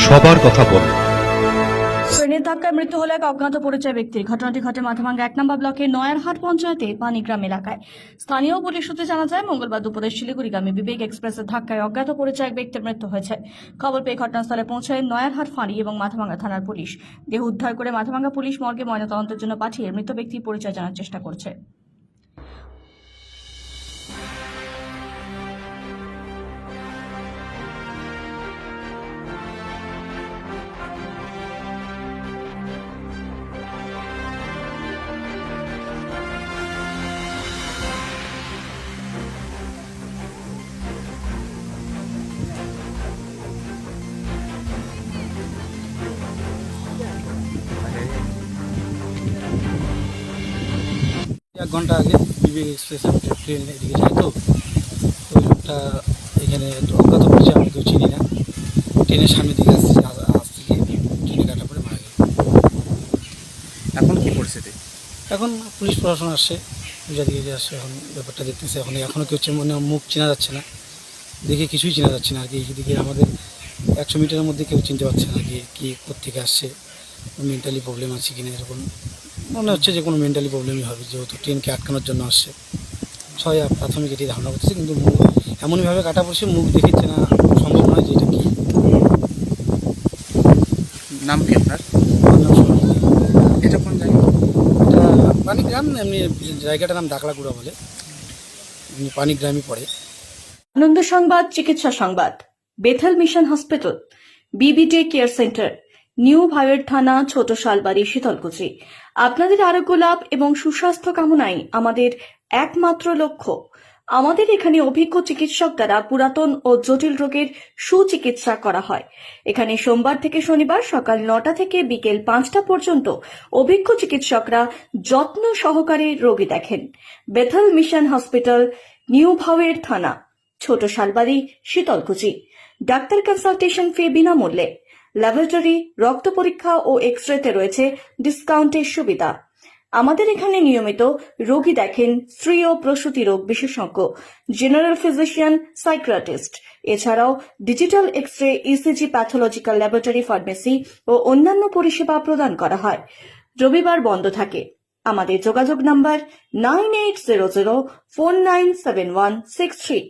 সবার কথা বলে। ট্রেনের ধাক্কায় মৃত্যু হলো এক অজ্ঞাত পরিচয় ব্যক্তির। ঘটনাটি ঘটে মাথাভাঙ্গা ১ নম্বর ব্লকের নয়ারহাট পঞ্চায়েতে পানিগ্রাম এলাকায়। স্থানীয় পুলিশ সূত্রে জানা যায়, মঙ্গলবার দুপুরে শিলিগুড়িগামী বিবেক এক্সপ্রেসের ধাক্কায় অজ্ঞাত পরিচয় এক ব্যক্তির মৃত্যু হয়েছে। খবর পেয়ে ঘটনাস্থলে পৌঁছায় নয়ারহাট ফাঁড়ি এবং মাথাভাঙ্গা থানার পুলিশ। দেহ উদ্ধার করে মাথাভাঙ্গা পুলিশ মর্গে ময়নাতদন্তের জন্য পাঠিয়ে মৃত ব্যক্তির পরিচয় জানার চেষ্টা করছে। এক ঘন্টা আগে বিবেক এক্সপ্রেস ট্রেন এদিকে যায়, তো ওই লোকটা এখানে অজ্ঞাত পরিচয়, আমি কেউ চিনি না। ট্রেনের সামনের দিকে আসতে গিয়ে ট্রেনে কাটা পড়ে মারা গেল। এখন কি পরিস্থিতি? এখন পুলিশ প্রশাসন আসছে, পূজা দিকে আসছে, এখন ব্যাপারটা দেখতেছে। এখনও কেউ মানে মুখ চেনা যাচ্ছে না, দেখে কিছুই চেনা যাচ্ছে না আর কি। এদিকে আমাদের 100 মিটারের মধ্যে কেউ চিনতে পারছে না কি কী কোত্থেকে আসছে, মেন্টালি প্রবলেম আছে কিনা। এরকম মনে হচ্ছে যে কোনো মেন্টালি প্রবলেমই হবে, যেহেতু ট্রেনকে আটকানোর জন্য আসছে। সবাই প্রাথমিক এটি ধারণা করতেছে, কিন্তু মুখ এমনইভাবে কাটা পড়ছে, মুখ দেখিচ্ছে না, সম্ভব নয় যে এটা কী। নাম কি আপনার? এটা কোন জায়গা? এটা পানিগ্রাম, এমনি জায়গাটার নাম ডাকলাগুড়া বলে, এমনি পানিগ্রামই পড়ে। আনন্দ সংবাদ, চিকিৎসা সংবাদ। Bethell mission hospital, বিবিডি care centre, new ভাইয়ের থানা, ছোট শালবাড়ি, শীতলকুচি। আপনাদের আরোগ্য লাভ এবং সুস্বাস্থ্য কামনাই আমাদের একমাত্র লক্ষ্য। আমাদের এখানে অভিজ্ঞ চিকিৎসক দ্বারা পুরাতন ও জটিল রোগের সুচিকিৎসা করা হয়। এখানে সোমবার থেকে শনিবার সকাল 9টা থেকে বিকেল 5টা পর্যন্ত অভিজ্ঞ চিকিৎসকরা যত্ন সহকারে রোগী দেখেন। বেথেল মিশন হসপিটাল, নিউ ভাইয়ের থানা, ছোট শালবাড়ি, শীতলকুচি। ডাক্তার কনসালটেশন ফি বিনামূল্যে। ল্যাবরেটরি, রক্ত পরীক্ষা ও এক্স-রেতে রয়েছে ডিসকাউন্টের সুবিধা। আমাদের এখানে নিয়মিত রোগী দেখেন স্ত্রী ও প্রসূতি রোগ বিশেষজ্ঞ, জেনারেল ফিজিশিয়ান, সাইকিয়াট্রিস্ট। এছাড়াও digital X ray, ECG, pathological laboratory, pharmacy ও অন্যান্য পরিষেবা প্রদান করা হয়। রবিবার বন্ধ থাকে। আমাদের যোগাযোগ নাম্বার 9800497163।